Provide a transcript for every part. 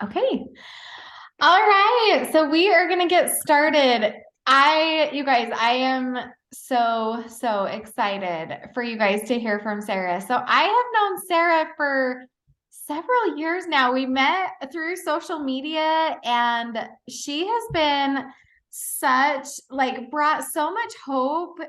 Okay. All right. So we are going to get started. You guys, I am so excited for you guys to hear from Sara. So I have known Sara for several years now. We met through social media and she has been brought so much hope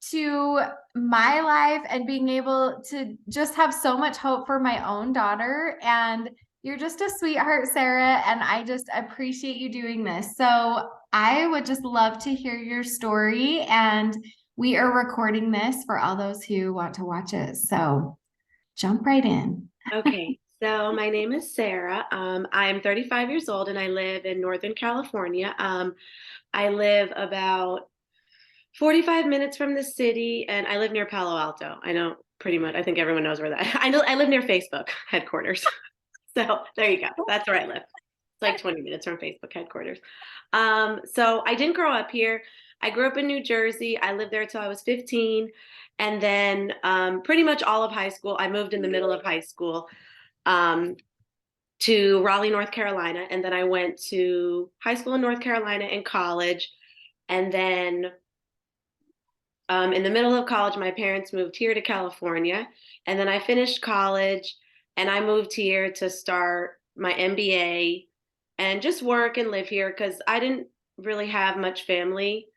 to my life and being able to just have so much hope for my own daughter. And you're just a sweetheart, Sara, and I just appreciate you doing this. So I would just love to hear your story, and we are recording this for all those who want to watch it. So jump right in. Okay, so my name is Sarah. I'm 35 years old and I live in Northern California. I live about 45 minutes from the city and I live near Palo Alto. I know pretty much, I think everyone knows where that. I know I live near Facebook headquarters. So there you go. That's where I live. It's like 20 minutes from Facebook headquarters. So I didn't grow up here. I grew up in New Jersey. I lived there till I was 15. And then pretty much all of high school, I moved in the middle of high school um, to Raleigh, North Carolina. And then I went to high school in North Carolina and college. And then in the middle of college, my parents moved here to California. And then I finished college and I moved here to start my MBA and just work and live here because I didn't really have much family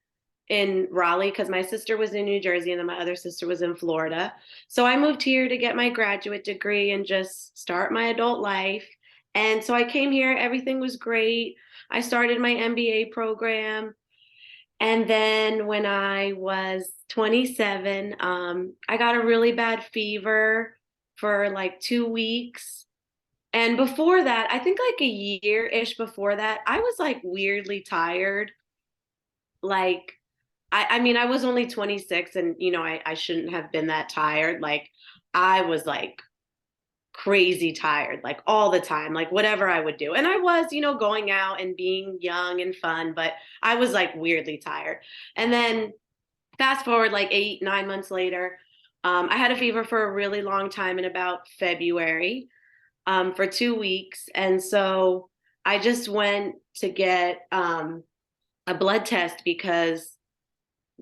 in Raleigh because my sister was in New Jersey and then my other sister was in Florida. So I moved here to get my graduate degree and just start my adult life. And so I came here, everything was great. I started my MBA program. And then when I was 27, I got a really bad fever for like 2 weeks. And before that, I think like a year-ish before that, I was like weirdly tired. Like, I mean, I was only 26 and, I shouldn't have been that tired. Like, I was like crazy tired, like all the time, like whatever I would do. And I was, going out and being young and fun, but I was like weirdly tired. And then fast forward like 8, 9 months later, I had a fever for a really long time in about February for 2 weeks. And so I just went to get a blood test because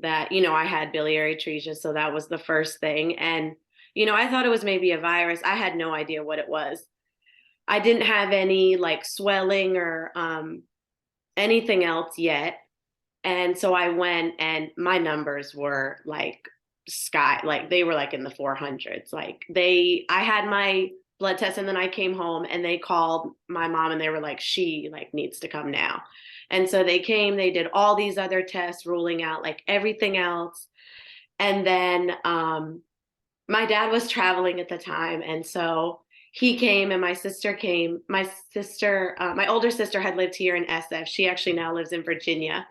I had biliary atresia. So that was the first thing. And, I thought it was maybe a virus. I had no idea what it was. I didn't have any like swelling or anything else yet. And so I went and my numbers were like like they were like in the 400s. I had my blood test and then I came home and they called my mom and they were like, she like needs to come now. And so they came, they did all these other tests, ruling out like everything else. And then my dad was traveling at the time. And so he came and my sister came. My older sister had lived here in SF. She actually now lives in Virginia,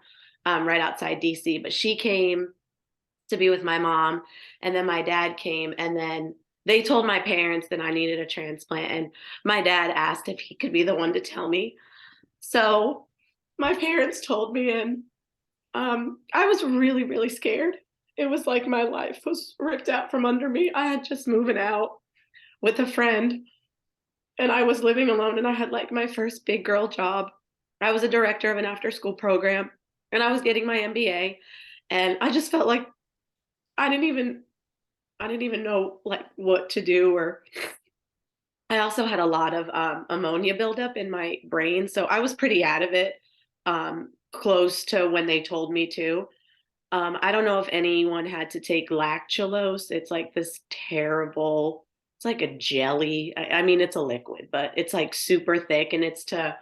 right outside DC. But she came to be with my mom. And then my dad came. And then they told my parents that I needed a transplant. And my dad asked if he could be the one to tell me. So my parents told me, and I was really, really scared. It was like my life was ripped out from under me. I had just moving out with a friend and I was living alone and I had like my first big girl job. I was a director of an after school program and I was getting my MBA and I just felt like I didn't even I didn't even know like what to do. Or I also had a lot of ammonia buildup in my brain, so I was pretty out of it close to when they told me to. I don't know if anyone had to take lactulose. It's like this terrible, it's like a jelly. I mean, it's a liquid, but it's like super thick and it's to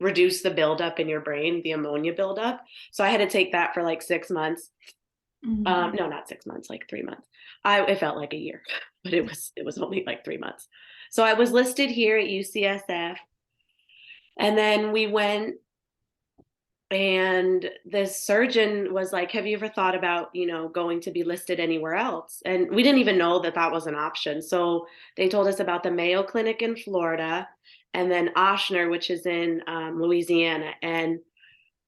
reduce the buildup in your brain, the ammonia buildup. So I had to take that for like 6 months. Mhm. No, not 6 months, like 3 months. It felt like a year, but it was only like 3 months. So I was listed here at UCSF, and then we went and this surgeon was like, have you ever thought about, going to be listed anywhere else? And we didn't even know that that was an option. So they told us about the Mayo Clinic in Florida and then Ochsner, which is in Louisiana. And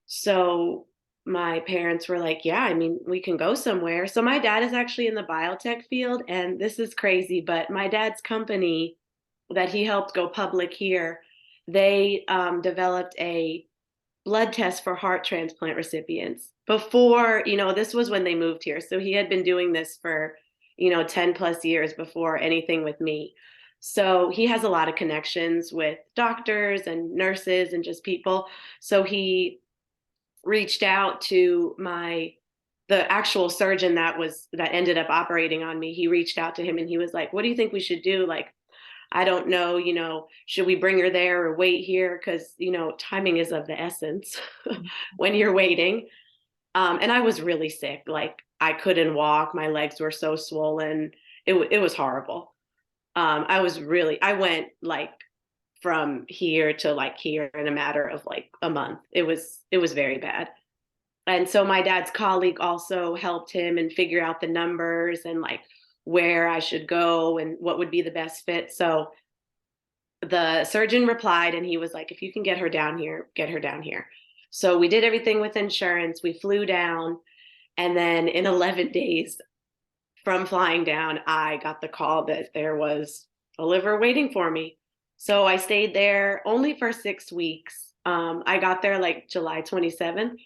so my parents were like, yeah, I mean, we can go somewhere. So my dad is actually in the biotech field. And this is crazy, but my dad's company that he helped go public here, they developed a blood test for heart transplant recipients before, this was when they moved here. So he had been doing this for, 10 plus years before anything with me. So he has a lot of connections with doctors and nurses and just people. So he reached out to the actual surgeon that ended up operating on me. He reached out to him and he was like, "What do you think we should do? Like, I don't know, should we bring her there or wait here? Because, timing is of the essence when you're waiting." And I was really sick. Like, I couldn't walk. My legs were so swollen. It was horrible. I went like from here to like here in a matter of like a month. It was very bad. And so my dad's colleague also helped him and figure out the numbers and like where I should go and what would be the best fit. So the surgeon replied and he was like, "If you can get her down here, get her down here." So we did everything with insurance. We flew down. And then in 11 days from flying down, I got the call that there was a liver waiting for me. So I stayed there only for 6 weeks. I got there like July 27th,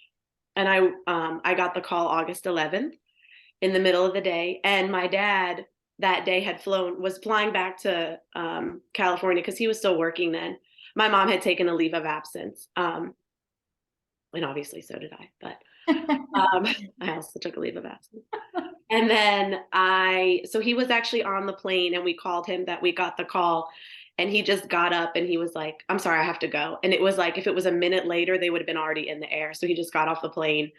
and I got the call August 11th in the middle of the day. And my dad that day was flying back to California because he was still working then. My mom had taken a leave of absence. And obviously so did I, but I also took a leave of absence. And then so he was actually on the plane and we called him that we got the call and he just got up and he was like, "I'm sorry, I have to go." And it was like, if it was a minute later, they would have been already in the air. So he just got off the plane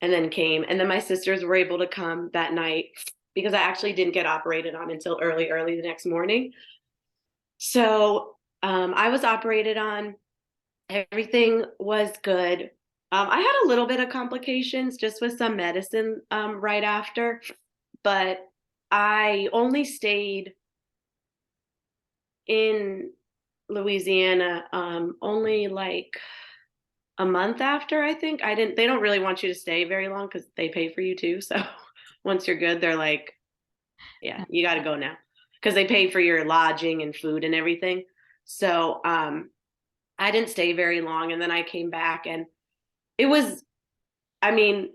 and then came. And then my sisters were able to come that night because I actually didn't get operated on until early the next morning. So I was operated on. Everything was good. I had a little bit of complications just with some medicine right after, but I only stayed in Louisiana only like a month after, I think. They don't really want you to stay very long because they pay for you too. So once you're good, they're like, "Yeah, you got to go now." Because they pay for your lodging and food and everything. So I didn't stay very long. And then I came back and it was, I mean,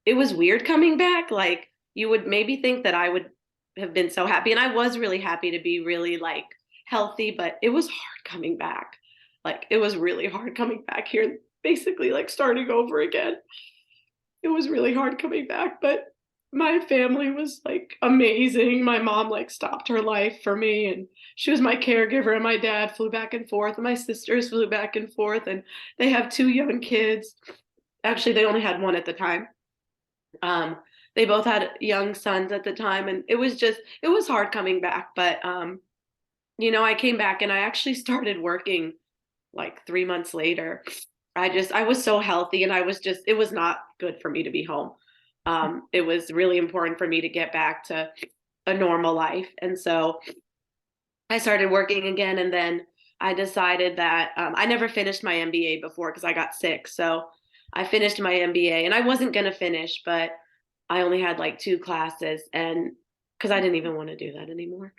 it was weird coming back. Like, you would maybe think that I would have been so happy. And I was really happy to be really like healthy, but it was hard coming back. Like, it was really hard coming back here, basically like starting over again. It was really hard coming back, but my family was like amazing. My mom like stopped her life for me and she was my caregiver, and my dad flew back and forth and my sisters flew back and forth, and they have two young kids. Actually, they only had one at the time. Um, they both had young sons at the time, and it was hard coming back. But I came back and I actually started working like 3 months later. I was so healthy, and it was not good for me to be home. It was really important for me to get back to a normal life, and so I started working again, and then I decided that I never finished my MBA before because I got sick. So I finished my MBA, and I wasn't going to finish, but I only had like two classes, and because I didn't even want to do that anymore.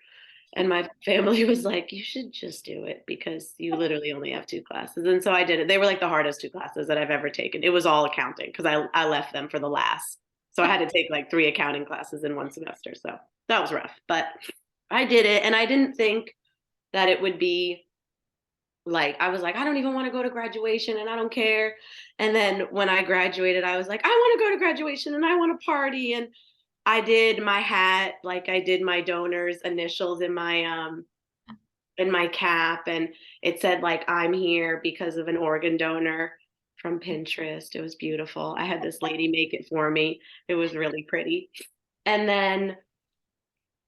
And my family was like, "You should just do it because you literally only have two classes." And so I did it. They were like the hardest two classes that I've ever taken. It was all accounting because I left them for the last. So I had to take like three accounting classes in one semester. So that was rough, but I did it. And I didn't think that it would be like, I was like, "I don't even want to go to graduation and I don't care." And then when I graduated, I was like, "I want to go to graduation and I want to party." And I did my hat, like I did my donor's initials in my cap, and it said like, "I'm here because of an organ donor," from Pinterest. It was beautiful. I had this lady make it for me. It was really pretty. And then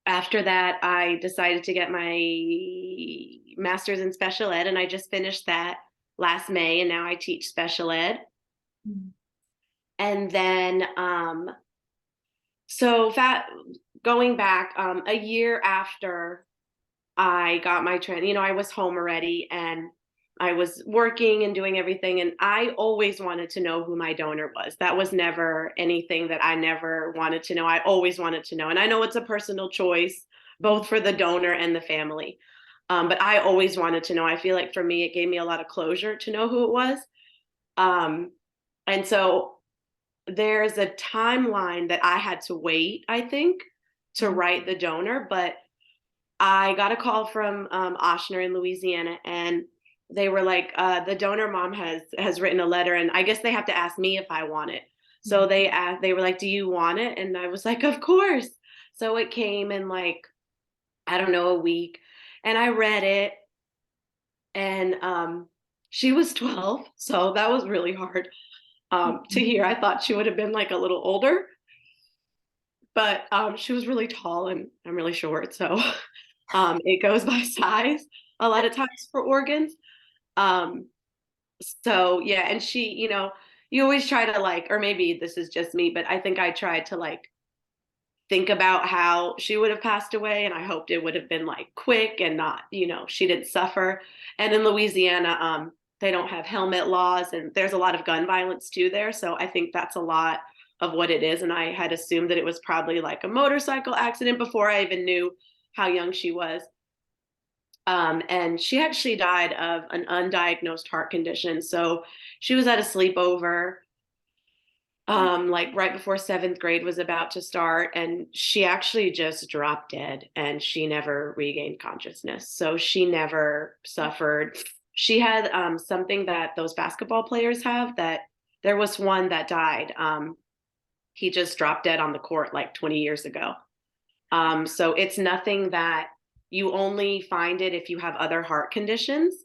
after that, I decided to get my master's in special ed, and I just finished that last May, and now I teach special ed. Mm. And then so fat going back a year after I got my I was home already and I was working and doing everything. And I always wanted to know who my donor was. That was never anything that I never wanted to know. I always wanted to know. And I know it's a personal choice, both for the donor and the family. But I always wanted to know. I feel like for me, it gave me a lot of closure to know who it was. Um, and so there's a timeline that I had to wait, I think, to Mhm. write the donor, but I got a call from Oshner in Louisiana, and they were like, "The donor mom has written a letter, and I guess they have to ask me if I want it." So they were like, "Do you want it?" And I was like, "Of course." So it came in like, I don't know, a week, and I read it, and she was 12, so that was really hard to hear. I thought she would have been like a little older, but she was really tall, and I'm really short, so it goes by size a lot of times for organs. Um, so yeah, and she, you always try to like, or maybe this is just me, but I think I tried to like think about how she would have passed away, and I hoped it would have been like quick and not, she didn't suffer. And in Louisiana, they don't have helmet laws, and there's a lot of gun violence too there. So I think that's a lot of what it is. And I had assumed that it was probably like a motorcycle accident before I even knew how young she was. And she actually died of an undiagnosed heart condition. So she was at a sleepover, like right before seventh grade was about to start, and she actually just dropped dead and she never regained consciousness. So she never suffered. She had something that those basketball players have, that there was one that died. He just dropped dead on the court like 20 years ago. So it's nothing that you only find it if you have other heart conditions.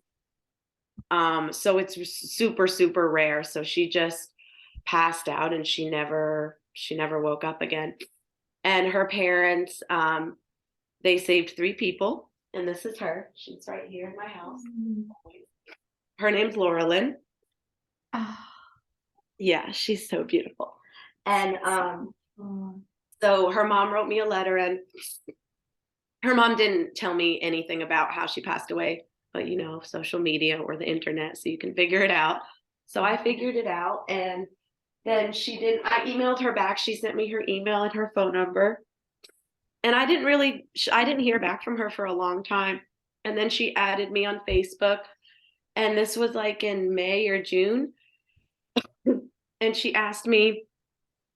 So it's super, super rare. So she just passed out, and she never woke up again. And her parents, they saved three people. And this is her. She's right here in my house. Her name's Laura Lynn. Yeah, she's so beautiful. And so her mom wrote me a letter, and her mom didn't tell me anything about how she passed away, but social media or the internet, so you can figure it out. So I figured it out, and then she didn't. I emailed her back. She sent me her email and her phone number, and I didn't hear back from her for a long time. And then she added me on Facebook, and this was like in May or June, and she asked me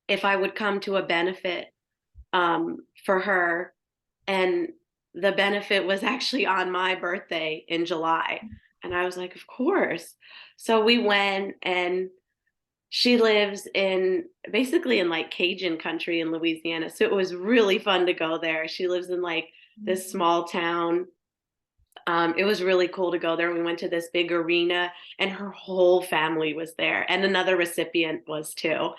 if I would come to a benefit for her, and the benefit was actually on my birthday in July. And I was like, of course. So we went, and she lives in basically in like Cajun country in Louisiana. So it was really fun to go there. She lives in like this small town. It was really cool to go there. We went to this big arena, and her whole family was there, and another recipient was too.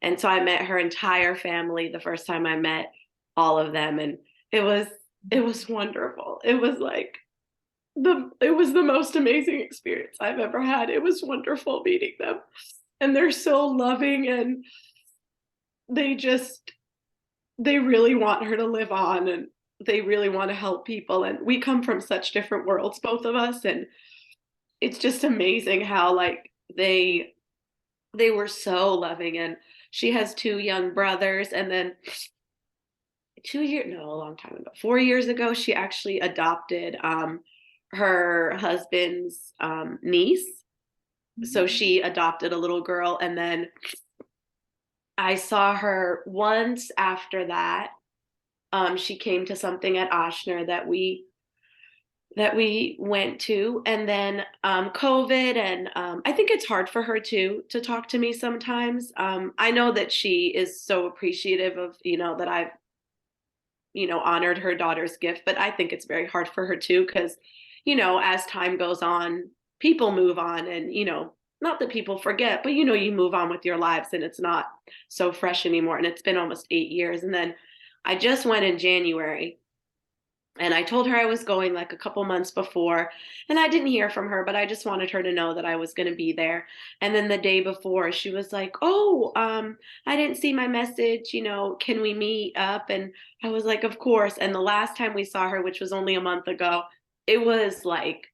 And so I met her entire family the first time I met all of them, and it was it was wonderful. It was the most amazing experience I've ever had. It was wonderful meeting them, and they're so loving, and they just they really want her to live on, and they really want to help people. And we come from such different worlds, both of us, and it's just amazing how like they were so loving. And she has two young brothers, and then 2 years, no, a long time ago, 4 years ago, she actually adopted her husband's niece. So she adopted a little girl, and then I saw her once after that. She came to something at Oshner that we went to, and then COVID, and I think it's hard for her too to talk to me sometimes. I know that she is so appreciative of that I've honored her daughter's gift, but I think it's very hard for her too, because as time goes on, people move on, and not that people forget, but you move on with your lives, and it's not so fresh anymore. And it's been almost 8 years. And then I just went in January, and I told her I was going like a couple months before, and I didn't hear from her, but I just wanted her to know that I was going to be there. And then the day before, she was like, "Oh, I didn't see my message. Can we meet up?" And I was like, "Of course." And the last time we saw her, which was only a month ago, it was like,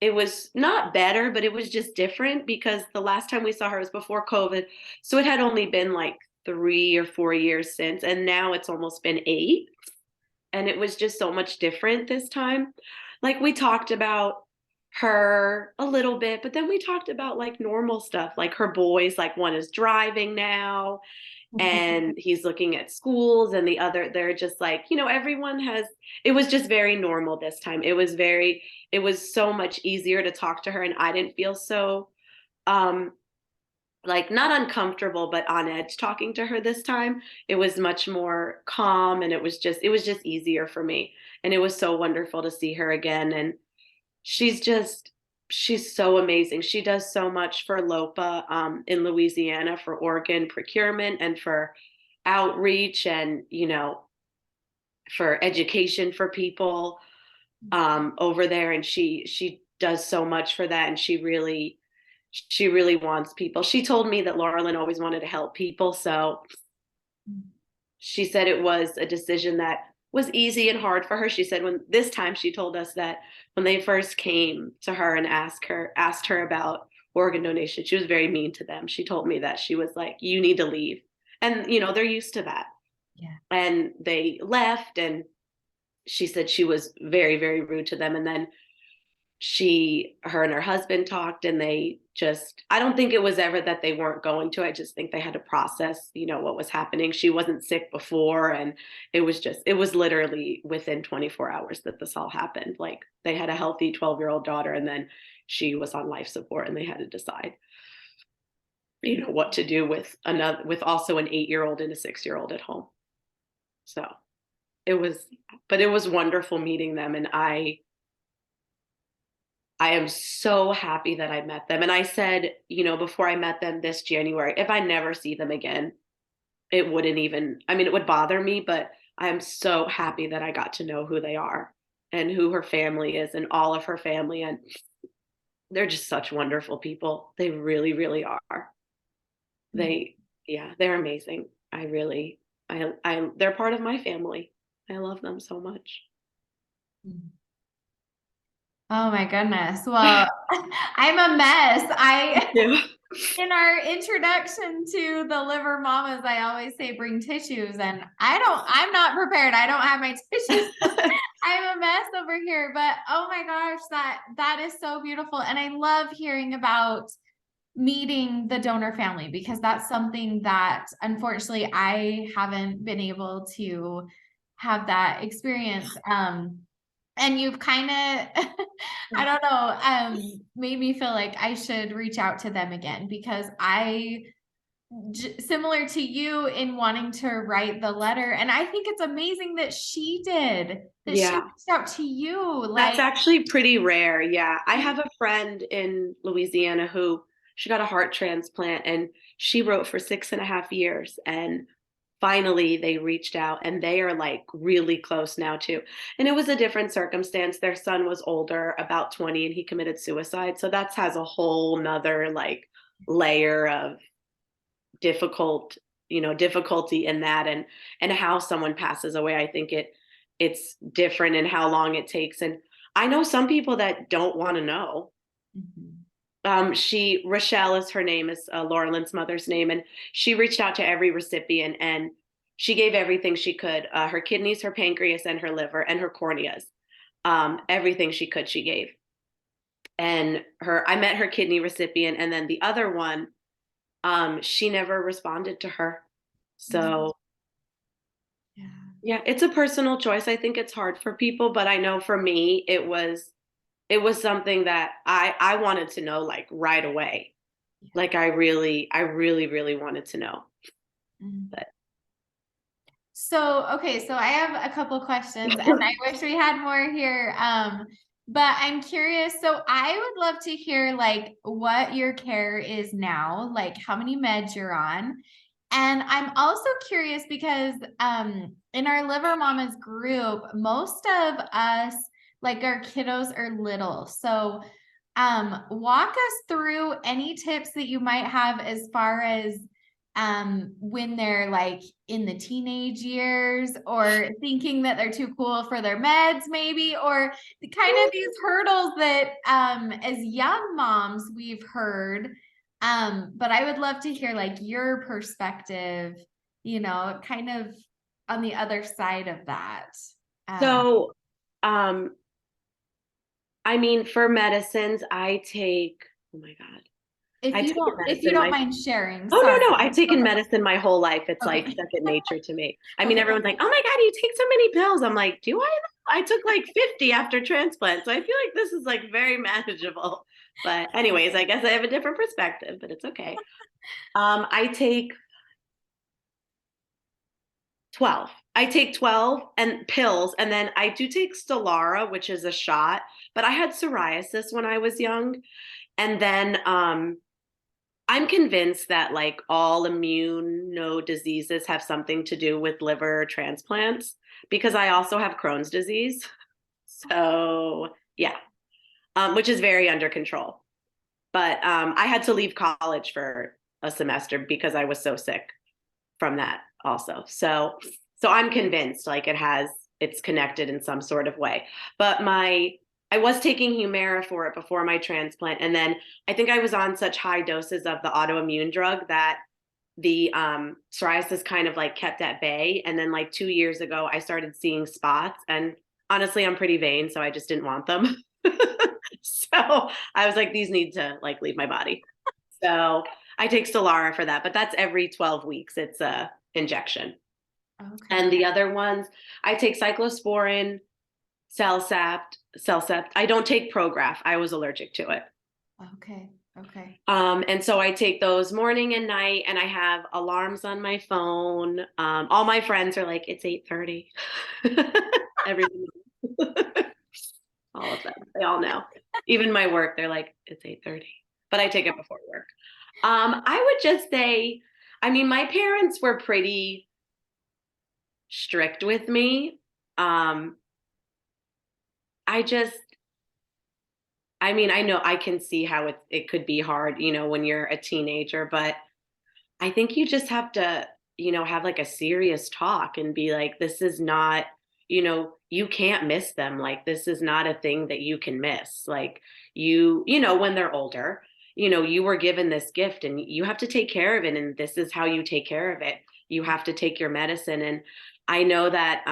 it was not better, but it was just different, because the last time we saw her was before COVID. So it had only been like 3 or 4 years since, and now it's almost been 8, and it was just so much different this time. like we talked about her a little bit, but then we talked about like normal stuff, like her boys, like one is driving now and he's looking at schools and the other, they're just like, everyone has, it was just very normal this time. It was so much easier to talk to her, and I didn't feel so um like not uncomfortable but on edge talking to her this time. It was much more calm, and it was just easier for me. And it was so wonderful to see her again. And she's so amazing. She does so much for LOPA in Louisiana, for organ procurement and for outreach, and for education for people over there. And she does so much for that, and she really wants people. She told me that Laurelyn always wanted to help people, so she said it was a decision that was easy and hard for her. She said when this time she told us that when they first came to her and asked her about organ donation, she was very mean to them. She told me that she was like, "You need to leave," and they're used to that. Yeah. And they left, and she said she was very, very rude to them. And then her and her husband talked, and I don't think it was ever that they weren't going to. I just think they had to process, what was happening. She wasn't sick before, and it was literally within 24 hours that this all happened. Like, they had a healthy 12-year-old daughter, and then she was on life support, and they had to decide, what to do with also an 8-year-old and a 6-year-old at home. So it was wonderful meeting them, and I am so happy that I met them. And I said, before I met them this January, if I never see them again, it would bother me, but I am so happy that I got to know who they are and who her family is and all of her family. And they're just such wonderful people. They really, really are. Yeah, they're amazing. They're part of my family. I love them so much. Oh my goodness. Well, I'm a mess. Yeah. In our introduction to the Liver Mamas, I always say bring tissues, and I'm not prepared. I don't have my tissues. I'm a mess over here, but oh my gosh, that is so beautiful. And I love hearing about meeting the donor family, because that's something that unfortunately I haven't been able to have that experience. And you've kind of I don't know, made me feel like I should reach out to them again, because similar to you in wanting to write the letter, and I think it's amazing that she Yeah. reached out to you. That's Like, actually pretty rare. Yeah. I have a friend in Louisiana who she got a heart transplant, and she wrote for 6.5 years. And finally they reached out, and they are like really close now too. And it was a different circumstance. Their son was older, about 20, and he committed suicide. So that has a whole nother like layer of difficulty in that, and how someone passes away. I think it's different in how long it takes. And I know some people that don't want to know. Rochelle is her name, is Laurelyn's mother's name, and she reached out to every recipient, and she gave everything she could, her kidneys, her pancreas, and her liver, and her corneas. Everything she could, she gave. And I met her kidney recipient, and then the other one, she never responded to her. So yeah, it's a personal choice. I think it's hard for people, but I know for me, it was something that I wanted to know, like, right away. Like, I really, really wanted to know. But okay, so I have a couple questions, and I wish we had more here. But I'm curious. So I would love to hear like what your care is now, like how many meds you're on. And I'm also curious because in our Liver Mamas group, most of us, like, our kiddos are little. So walk us through any tips that you might have as far as when they're like in the teenage years, or thinking that they're too cool for their meds, maybe, or kind of these hurdles that as young moms we've heard. But I would love to hear like your perspective, kind of on the other side of that. so, um, I mean, for medicines, I take, oh my God, I take If you medicine don't my mind sharing, Oh sorry. no, I've taken medicine my whole life. It's like Okay. second nature to me. I mean, Okay. everyone's like, "Oh my God, you take so many pills." I'm like, "Do I? I took like 50 after transplant, so I feel like this is like very manageable." But anyways, I guess I have a different perspective, but it's okay. I take 12. I take 12 and pills, and then I do take Stelara, which is a shot, but I had psoriasis when I was young. And then I'm convinced that like all immuno diseases have something to do with liver transplants because I also have Crohn's disease. So, yeah, which is very under control. But I had to leave college for a semester because I was so sick from that also. So I'm convinced like it's connected in some sort of way. But I was taking Humira for it before my transplant, and then I think I was on such high doses of the autoimmune drug that the psoriasis kind of like kept at bay. And then like 2 years ago, I started seeing spots, and honestly, I'm pretty vain, so I just didn't want them. So I was like, these need to like leave my body. So I take Stelara for that, but that's every 12 weeks. It's a injection. Okay. And the other ones, I take cyclosporin, Cellcept. I don't take Prograf. I was allergic to it. Okay. Okay. And so I take those morning and night, and I have alarms on my phone. All my friends are like, it's 8:30. Everyone, all of them, they all know. Even my work, they're like, it's 8:30. But I take it before work. I would just say, I mean, my parents were pretty strict with me. Um, I just, I mean, I know I can see how it could be hard, when you're a teenager, but I think you just have to, have like a serious talk and be like, this is not, you can't miss them. Like, this is not a thing that you can miss. Like, when they're older, you were given this gift and you have to take care of it. And this is how you take care of it. You have to take your medicine. And I know that,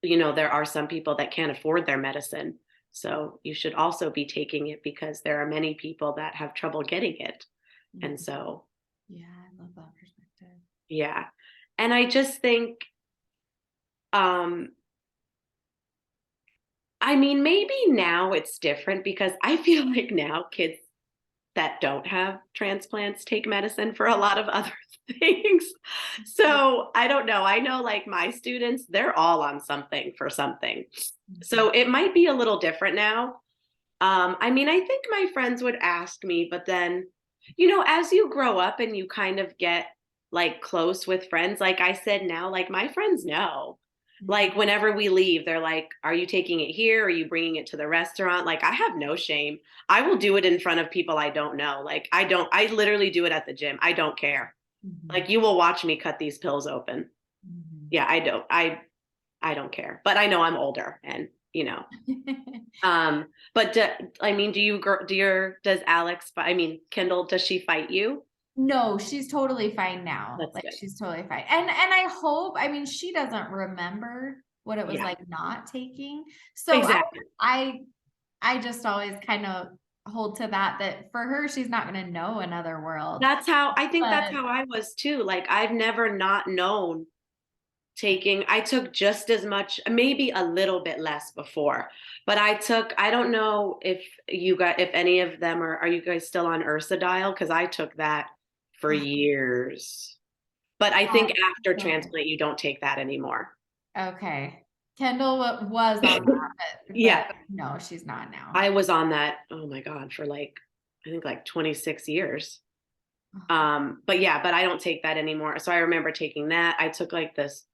there are some people that can't afford their medicine. So you should also be taking it because there are many people that have trouble getting it. And Mhm. so, Yeah, I love that perspective. yeah. And I just think, um, I mean, maybe now it's different because I feel like now kids that don't have transplants take medicine for a lot of other things. Yeah. So I don't know. I know like my students, they're all on something for something. Mhm. So it might be a little different now. I mean, I think my friends would ask me, but then, as you grow up and you kind of get like close with friends, like I said now, like my friends know. Mhm. Like whenever we leave, they're like, "Are you taking it here? Are you bringing it to the restaurant?" Like I have no shame. I will do it in front of people I don't know. Like I literally do it at the gym. I don't care. Mhm. Like you will watch me cut these pills open. Mhm. Yeah, I don't care. But I know I'm older and, but I mean, does Alex, I mean, Kendall, does she fight you? No, she's totally fine now. That's Like good. she's totally fine. And I hope, I mean, she doesn't remember what it was Yeah, like not taking. So exactly. I I just always kind of hold to that for her, she's not going to know another world. I think that's But how I was too. Like I've never not known I took just as much, maybe a little bit less before, but I don't know if any of them are you guys still on Ursodiol? Because I took that for years. But I think after okay. transplant, you don't take that anymore. Okay. Kendall was on that, but Yeah, no, she's not now. I was on that, oh my God, for like, I think like 26 years. But yeah, but I don't take that anymore. So I remember taking that. I took like this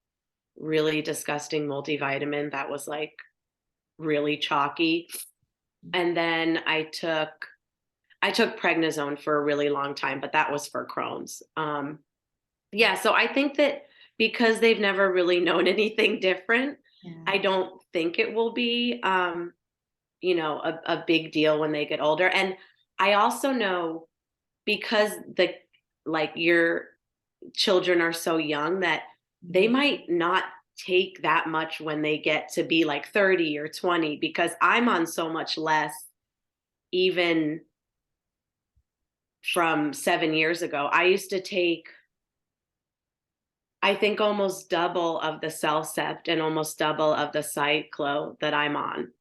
really disgusting multivitamin that was like really chalky. And then I took prednisone for a really long time, but that was for Crohn's. Yeah, so I think that because they've never really known anything different, Yeah. I don't think it will be a big deal when they get older. And I also know because your children are so young that they Mhm. might not take that much when they get to be like 30 or 20, because I'm on so much less even from 7 years ago. I used to take, I think, almost double of the Cellcept and almost double of the Cyclo that I'm on.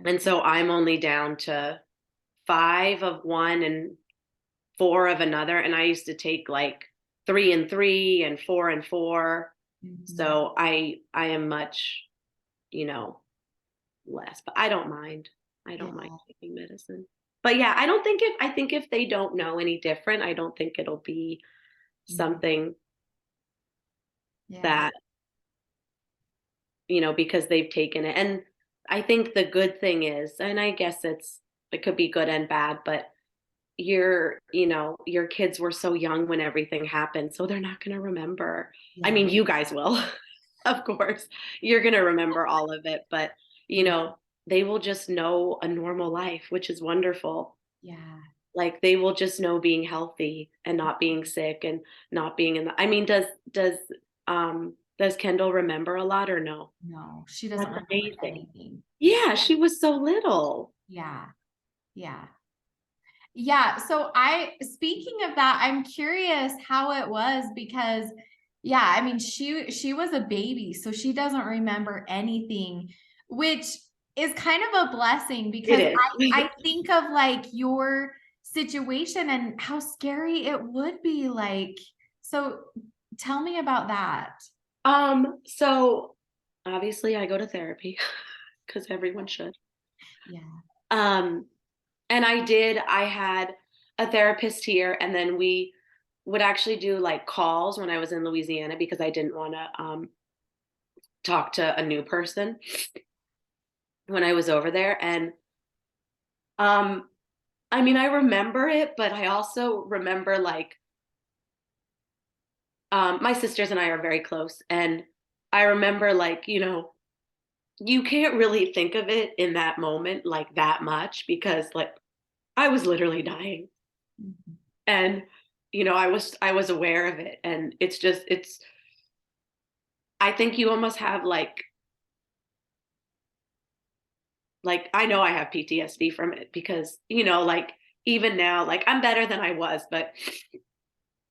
And Okay. so I'm only down to 5 of one and 4 of another. And I used to take like 3 and 3 and 4 and 4. Mhm. So I am much, you know, less, but I don't mind. I don't mind Yeah. taking medicine. But yeah, I don't think I think if they don't know any different, I don't think it'll be Mhm. something Yeah. that, because they've taken it. And I think the good thing is, and I guess it could be good and bad, but your kids were so young when everything happened, so they're not going to remember. I Yeah. mean, you guys will, of course. You're going to remember all of it, but you Yeah. know, they will just know a normal life, which is wonderful. Yeah. Like they will just know being healthy and not being sick and not being in the, I mean, does Kendall remember a lot or no? No, she doesn't That's remember amazing. anything. Yeah, she was so little. Yeah. Yeah. Yeah. So speaking of that, I'm curious how it was because yeah, I mean she was a baby, so she doesn't remember anything, which is kind of a blessing It because is. I think of like your situation and how scary it would be like. So tell me about that. So obviously I go to therapy because everyone should. Yeah. Um, and I had a therapist here, and then we would actually do like calls when I was in Louisiana because I didn't want to talk to a new person when I was over there. And um, I mean, I remember it, but I also remember like my sisters and I are very close, and I remember like you can't really think of it in that moment like that much because like I was literally dying. Mhm. And I was aware of it, and it's I think you almost have like I know I have PTSD from it because like even now like I'm better than I was, but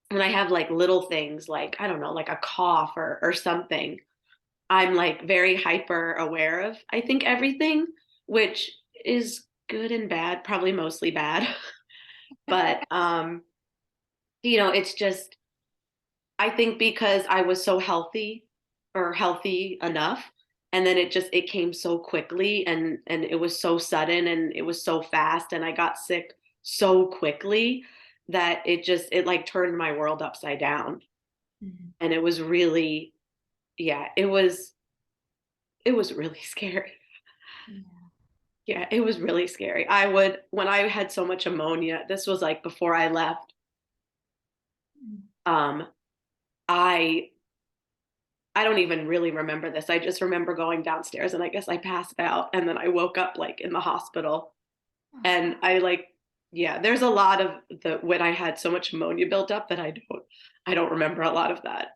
when I have like little things like I don't know, like a cough or something, I'm like very hyper aware of, I think, everything, which is good and bad, probably mostly bad. But it's just, I think because I was so healthy or healthy enough, and then it came so quickly, and it was so sudden and it was so fast, and I got sick so quickly that it like turned my world upside down. Mhm. And it was really, yeah, it was really scary. Yeah. Yeah, it was really scary. I would, when I had so much ammonia, this was like before I left, Mhm. um, I I don't even really remember this. I just remember going downstairs and I guess I passed out and then I woke up like in the hospital. Oh, And yeah, there's a lot of the when I had so much ammonia built up that I don't remember a lot of that.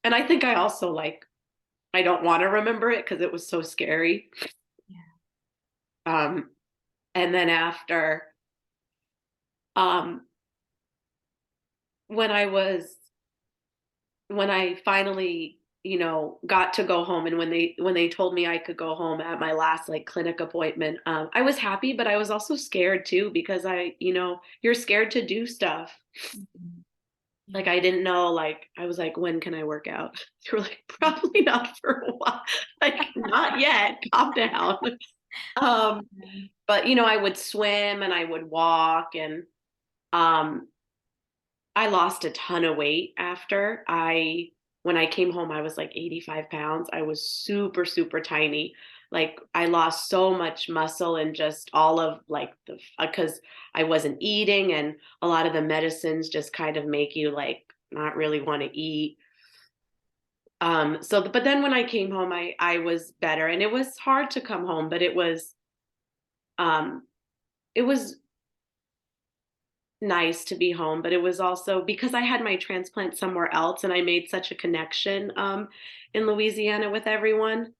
And I think I also like I don't want to remember it because it was so scary. yeah. Um, and then after um when I was when I finally, got to go home, and when they told me I could go home at my last like clinic appointment, I was happy, but I was also scared too because you're scared to do stuff. Mhm. Like Yeah. I didn't know, like I was like, when can I work out? They were like, probably not for a while. Like, not yet. Calm down. Um, but I would swim and I would walk, and um I lost a ton of weight after. When I came home, I was like 85 pounds. I was super, super tiny. Like I lost so much muscle and just all of like because I wasn't eating, and a lot of the medicines just kind of make you like not really want to eat. But then when I came home, I was better, and it was hard to come home, but um, it was nice to be home, but it was also because I had my transplant somewhere else and I made such a connection in Louisiana with everyone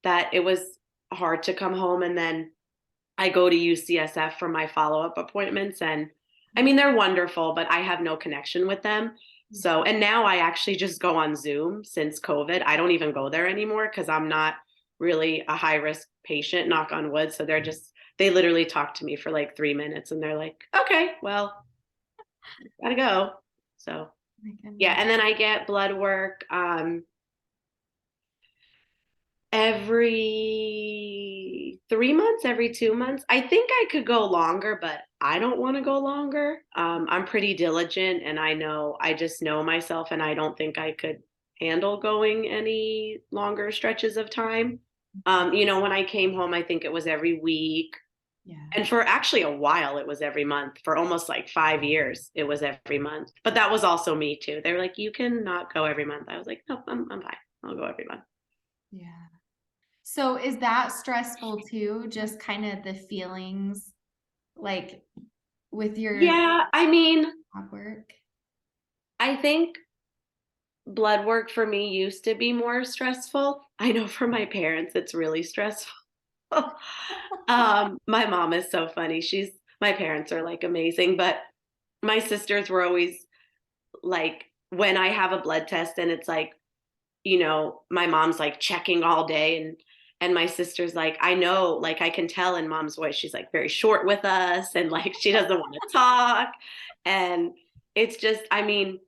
that it was hard to come home. And then I go to UCSF for my follow-up appointments, and I mean they're wonderful, but I have no connection with them. So, and now I actually just go on Zoom since COVID. I don't even go there anymore because I'm not really a high risk patient, knock on wood. So they literally talk to me for like 3 minutes and they're like, okay, well, gotta go. So My yeah, goodness. and then I get blood work every 3 months, every 2 months. I think I could go longer, but I don't want to go longer. I'm pretty diligent and I just know myself and I don't think I could handle going any longer stretches of time. When I came home, I think it was every week. Yeah. And for actually a while, it was every month. For almost like 5 years, it was every month. But that was also me too. They were like, you can not go every month. I was like, no, I'm fine. I'll go every month. Yeah. So is that stressful too? Just kind of the feelings like with your Yeah, I mean, lab work? I think blood work for me used to be more stressful. I know for my parents, it's really stressful. My mom is so funny. My parents are like amazing, but my sisters were always like, when I have a blood test and it's like, my mom's like checking all day and my sister's like, I know, like I can tell in mom's voice, she's like very short with us and like she doesn't want to talk. And it's just, I mean,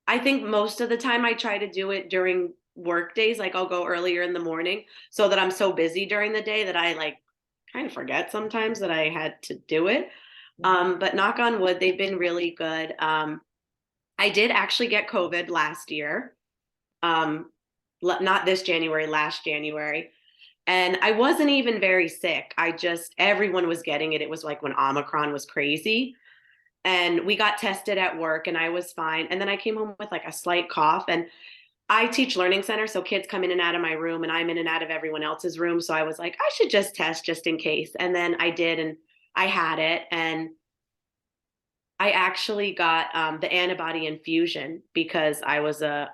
I think most of the time I try to do it during work days. Like I'll go earlier in the morning so that I'm so busy during the day that I like kind of forget sometimes that I had to do it. But knock on wood, they've been really good. I did actually get COVID last year. Um, Not this January, last January. And I wasn't even very sick. Everyone was getting it. It was like when Omicron was crazy. And we got tested at work and I was fine. And then I came home with like a slight cough. And I teach learning center. So kids come in and out of my room and I'm in and out of everyone else's room. So I was like, I should just test just in case. And then I did. And I had it. And I actually got the antibody infusion because I was a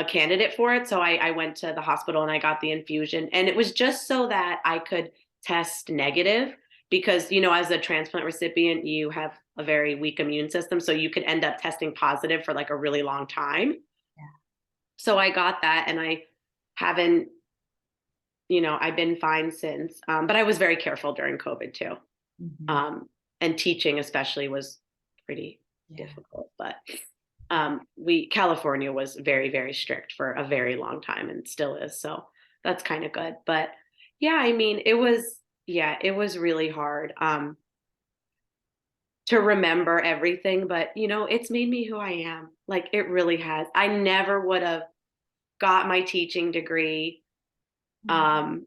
candidate for it. So I went to the hospital and I got the infusion. And it was just so that I could test negative because, as a transplant recipient, you have a very weak immune system. So you could end up testing positive for like a really long time. Yeah. So I got that and I haven't, I've been fine since. But I was very careful during COVID too. Mhm. Um, and teaching especially was pretty Yeah. difficult. But California was very, very strict for a very long time and still is. So that's kind of good. But yeah, I mean, it was really hard to remember everything. But, it's made me who I am. Like it really has. I never would have got my teaching degree. Mhm. Um,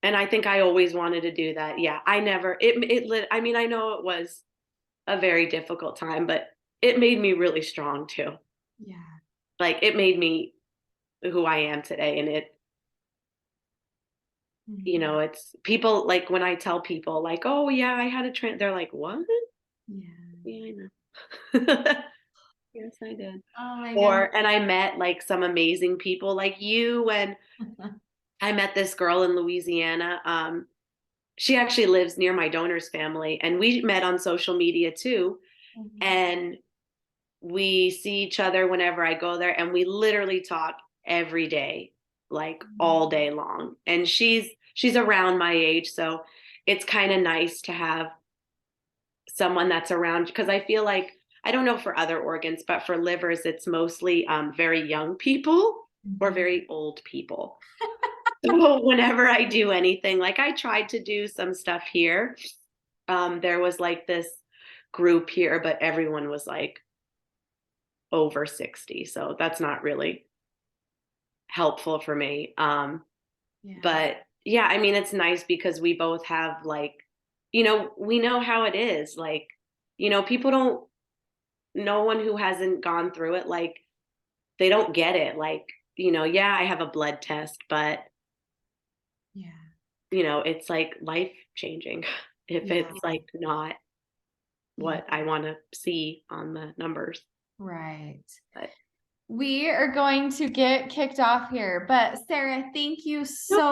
and I think I always wanted to do that. Yeah, I never, I mean, I know it was a very difficult time, but it made me really strong too. Yeah. Like it made me who I am today. And Mhm. it's people like when I tell people like, oh yeah, I had they're like, what? Yeah. Yeah, I know. Yes, I did. Oh my goodness. And I met like some amazing people like you. And I met this girl in Louisiana. She actually lives near my donor's family and we met on social media too. Mhm. And we see each other whenever I go there and we literally talk every day, like all Mhm. day long. And she's around my age, so it's kind of nice to have someone that's around because I feel like I don't know for other organs, but for livers, it's mostly very young people or Mhm. very old people. So whenever I do anything, like I tried to do some stuff here, there was like this group here, but everyone was like over 60. So that's not really helpful for me. Yeah. But yeah, I mean, it's nice because we both have like, we know how it is. Like, people don't, no one who hasn't gone through it, like, they don't get it. Like, yeah, I have a blood test, but, Yeah. it's like life changing if Yeah. it's like not. what I want to see on the numbers. Right. But We are going to get kicked off here, but Sara, thank you so